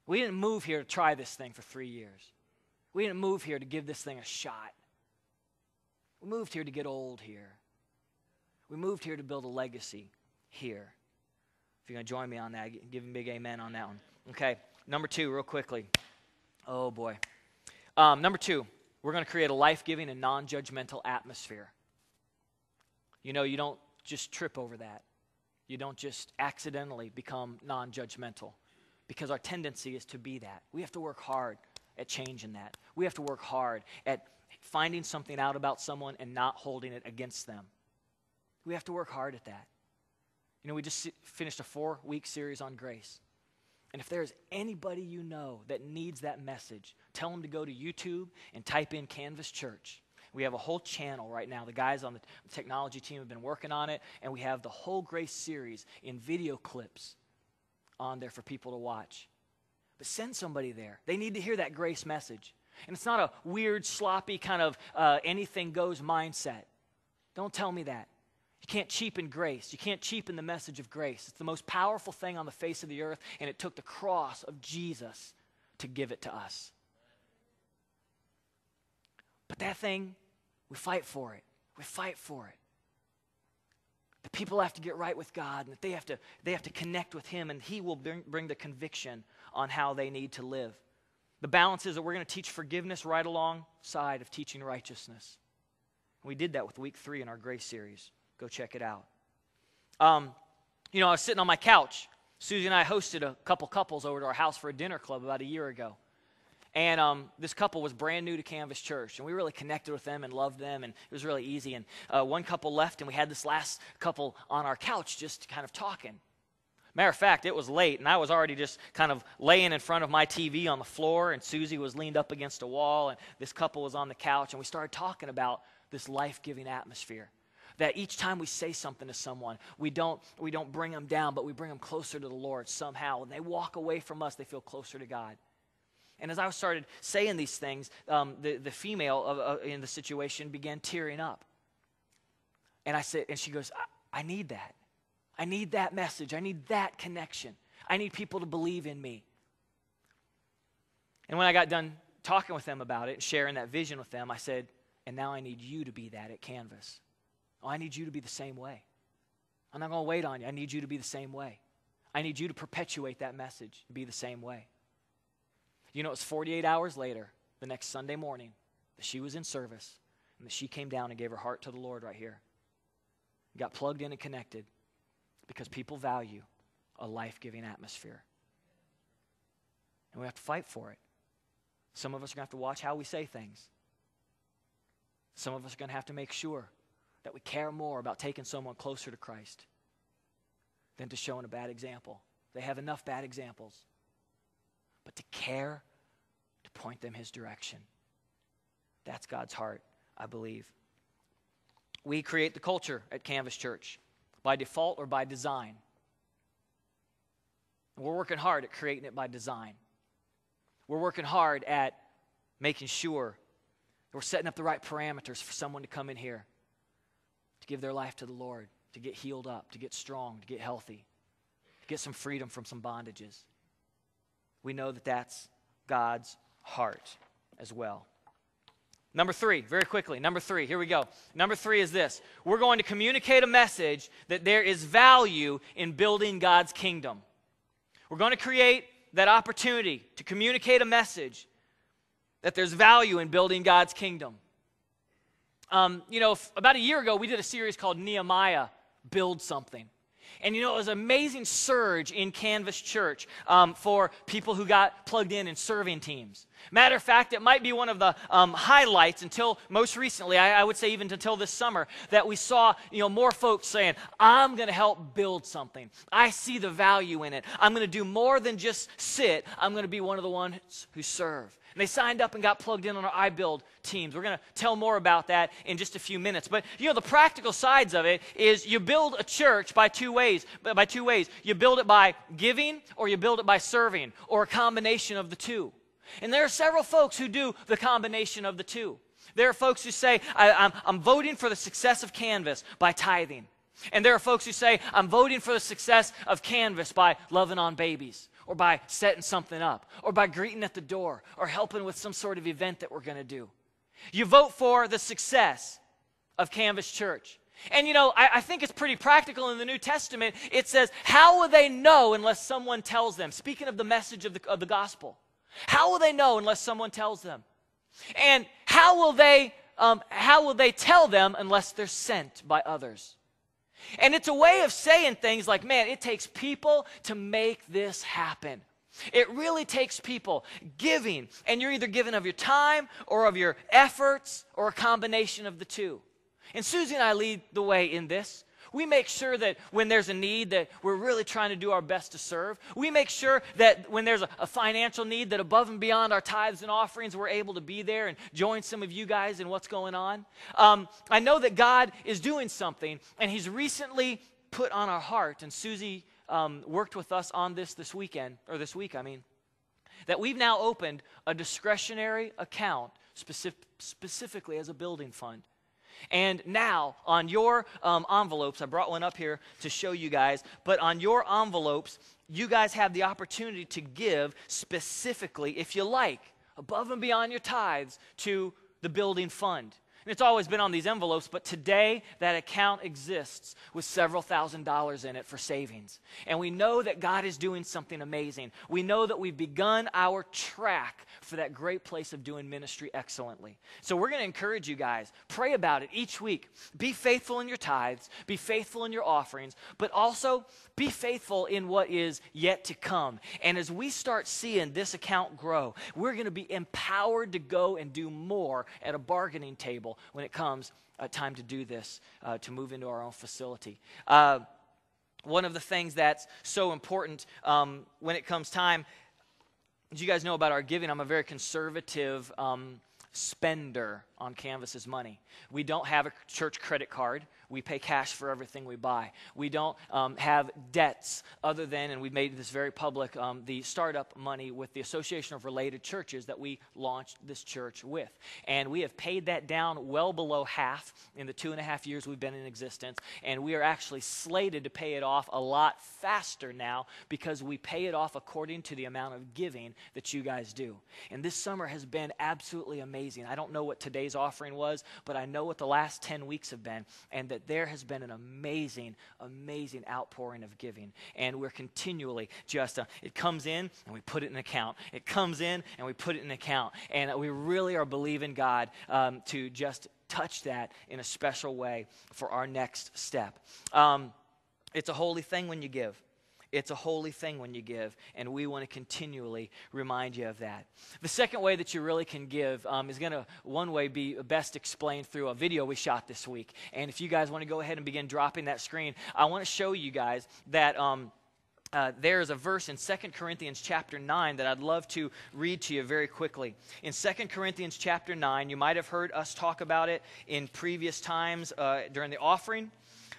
We didn't move here to try this thing for 3 years. We didn't move here to give this thing a shot. We moved here to get old here. We moved here to build a legacy here. If you're going to join me on that, give a big amen on that one. Okay, number 2, real quickly. Oh, boy. Number 2, we're going to create a life-giving and non-judgmental atmosphere. You know, you don't just trip over that. You don't just accidentally become non-judgmental, because our tendency is to be that. We have to work hard at changing that. We have to work hard at finding something out about someone and not holding it against them. We have to work hard at that. You know, we just finished a 4-week series on grace. And if there's anybody you know that needs that message, tell them to go to YouTube and type in Canvas Church. We have a whole channel right now. The guys on the technology team have been working on it, and we have the whole grace series in video clips on there for people to watch. But send somebody there. They need to hear that grace message. And it's not a weird, sloppy kind of anything goes mindset. Don't tell me that. You can't cheapen grace. You can't cheapen the message of grace. It's the most powerful thing on the face of the earth, and it took the cross of Jesus to give it to us. But that thing, we fight for it. We fight for it. The people have to get right with God, and they have to connect with Him, and He will bring the conviction on how they need to live. The balance is that we're going to teach forgiveness right alongside of teaching righteousness. We did that with week 3 in our grace series. Go check it out. You know, I was sitting on my couch. Susie and I hosted a couple couples over to our house for a dinner club about a year ago. And this couple was brand new to Canvas Church, and we really connected with them and loved them, and it was really easy. And one couple left, and we had this last couple on our couch just kind of talking. Matter of fact, it was late, and I was already just kind of laying in front of my TV on the floor, and Susie was leaned up against a wall, and this couple was on the couch, and we started talking about this life-giving atmosphere. That each time we say something to someone, we don't bring them down, but we bring them closer to the Lord somehow. When they walk away from us, they feel closer to God. And as I started saying these things, the female in the situation began tearing up. And I said, and she goes, I need that. I need that message. I need that connection. I need people to believe in me. And when I got done talking with them about it and sharing that vision with them, I said, and now I need you to be that at Canvas. Oh, I need you to be the same way. I'm not going to wait on you. I need you to be the same way. I need you to perpetuate that message, be the same way. You know, it was 48 hours later, the next Sunday morning, that she was in service, and that she came down and gave her heart to the Lord right here. Got plugged in and connected, because people value a life-giving atmosphere. And we have to fight for it. Some of us are going to have to watch how we say things. Some of us are going to have to make sure that we care more about taking someone closer to Christ than to showing a bad example. They have enough bad examples. But to care, to point them His direction. That's God's heart, I believe. We create the culture at Canvas Church by default or by design. And we're working hard at creating it by design. We're working hard at making sure that we're setting up the right parameters for someone to come in here, to give their life to the Lord, to get healed up, to get strong, to get healthy, to get some freedom from some bondages. We know that that's God's heart as well. Number 3, very quickly, number 3, here we go. Number 3 is this. We're going to communicate a message that there is value in building God's kingdom. We're going to create that opportunity to communicate a message that there's value in building God's kingdom. You know, about a year ago, we did a series called Nehemiah Build Something. And you know, it was an amazing surge in Canvas Church for people who got plugged in serving teams. Matter of fact, it might be one of the highlights until most recently, I would say even until this summer, that we saw more folks saying, I'm going to help build something. I see the value in it. I'm going to do more than just sit. I'm going to be one of the ones who serve. And they signed up and got plugged in on our iBuild teams. We're going to tell more about that in just a few minutes. But the practical sides of it is you build a church by two ways. You build it by giving, or you build it by serving, or a combination of the two. And there are several folks who do the combination of the two. There are folks who say, I'm voting for the success of Canvas by tithing. And there are folks who say, I'm voting for the success of Canvas by loving on babies. or by setting something up, or by greeting at the door, or helping with some sort of event that we're going to do. You vote for the success of Canvas Church. And you know, I think it's pretty practical in the New Testament. It says, how will they know unless someone tells them? Speaking of the message of the gospel. How will they know unless someone tells them? And how will they tell them unless they're sent by others? And it's a way of saying things like, man, it takes people to make this happen. It really takes people giving, and you're either giving of your time or of your efforts or a combination of the two. And Susie and I lead the way in this. We make sure that when there's a need that we're really trying to do our best to serve. We make sure that when there's a financial need that above and beyond our tithes and offerings, we're able to be there and join some of you guys in what's going on. I know that God is doing something, and he's recently put on our heart, and Susie worked with us on this week, that we've now opened a discretionary account specifically as a building fund. And now, on your envelopes, I brought one up here to show you guys, but on your envelopes, you guys have the opportunity to give specifically, if you like, above and beyond your tithes, to the building fund. And it's always been on these envelopes, but today that account exists with several $1,000s in it for savings. And we know that God is doing something amazing. We know that we've begun our track for that great place of doing ministry excellently. So we're going to encourage you guys, pray about it each week. Be faithful in your tithes, be faithful in your offerings, but also be faithful in what is yet to come. And as we start seeing this account grow, we're going to be empowered to go and do more at a bargaining table when it comes time to do this, to move into our own facility. One of the things that's so important when it comes time, as you guys know about our giving, I'm a very conservative spender on Canvas's money. We don't have a church credit card. We pay cash for everything we buy. We don't have debts other than, and we've made this very public, the startup money with the Association of Related Churches that we launched this church with. And we have paid that down well below half in the 2.5 years we've been in existence. And we are actually slated to pay it off a lot faster now because we pay it off according to the amount of giving that you guys do. And this summer has been absolutely amazing. I don't know what today's offering was, but I know what the last 10 weeks have been, and that there has been an amazing, amazing outpouring of giving. And we're continually just, it comes in and we put it in an account. It comes in and we put it in an account. And we really are believing God to just touch that in a special way for our next step. It's a holy thing when you give. It's a holy thing when you give, and we want to continually remind you of that. The second way that you really can give is going to, one way, be best explained through a video we shot this week. And if you guys want to go ahead and begin dropping that screen, I want to show you guys that there is a verse in 2 Corinthians chapter 9 that I'd love to read to you very quickly. In 2 Corinthians chapter 9, you might have heard us talk about it in previous times during the offering.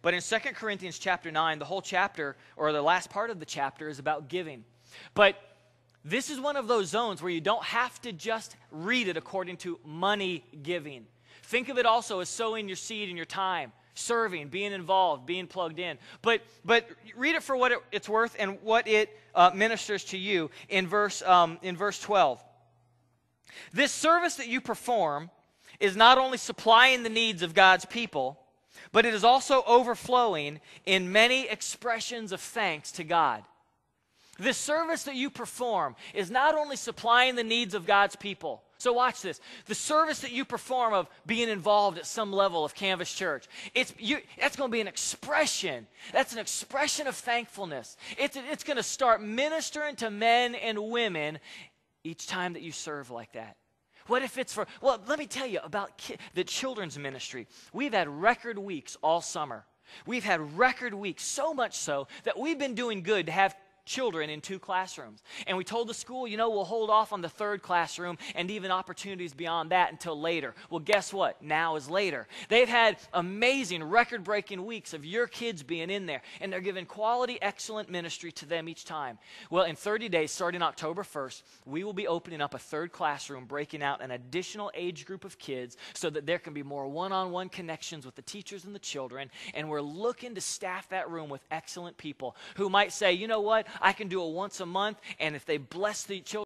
But in 2 Corinthians chapter 9, the whole chapter, or the last part of the chapter, is about giving. But this is one of those zones where you don't have to just read it according to money giving. Think of it also as sowing your seed and your time, serving, being involved, being plugged in. But read it for what it's worth and what it ministers to you in verse 12. This service that you perform is not only supplying the needs of God's people, but it is also overflowing in many expressions of thanks to God. This service that you perform is not only supplying the needs of God's people. So watch this. The service that you perform of being involved at some level of Canvas Church, that's going to be an expression. That's an expression of thankfulness. It's going to start ministering to men and women each time that you serve like that. What if it's for, well, let me tell you about the children's ministry. We've had record weeks all summer. We've had record weeks, so much so that we've been doing good to have children in 2 classrooms. And we told the school, we'll hold off on the 3rd classroom and even opportunities beyond that until later. Well, guess what? Now is later. They've had amazing record-breaking weeks of your kids being in there, and they're giving quality, excellent ministry to them each time. Well, in 30 days, starting October 1st, we will be opening up a 3rd classroom, breaking out an additional age group of kids so that there can be more one-on-one connections with the teachers and the children, and we're looking to staff that room with excellent people who might say, you know what? I can do it once a month, and if they bless the children